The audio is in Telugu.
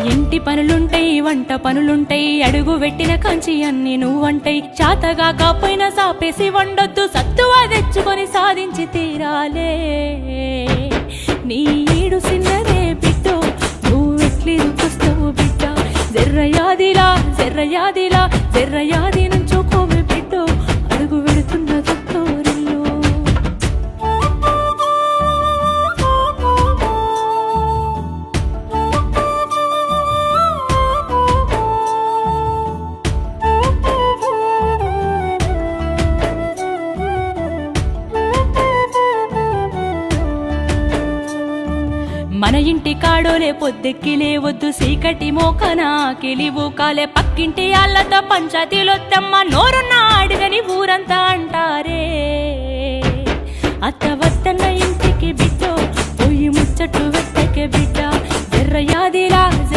ఇంటి పనులుంటాయి వంట పనులుంటాయి అడుగు పెట్టిన కంచి అన్ని నువ్వంటాయి చాతగా కాపోయినా సాపేసి వండొద్దు సత్తువా తెచ్చుకొని సాధించి తీరాలే నీ ఈడు సిన్నదే బిడ్డో నువ్వెట్లి రుకొస్తావు బిడ్డ జర్రయాదిలా జర్రయాదిలా జర్రయాది నుంచోకోవే బిడ్డో అడుగు పెడుతున్న దత్తోరిల్లు మన ఇంటి కాడోలే పొద్దెక్కి లేవద్దు సీకటి మోకన కిలివు కాలే పక్కింటి అల్లతో పంచాయతీలొత్తమ్మ నోరున్న అడుగని ఊరంతా అంటారే అత్త వద్దన్న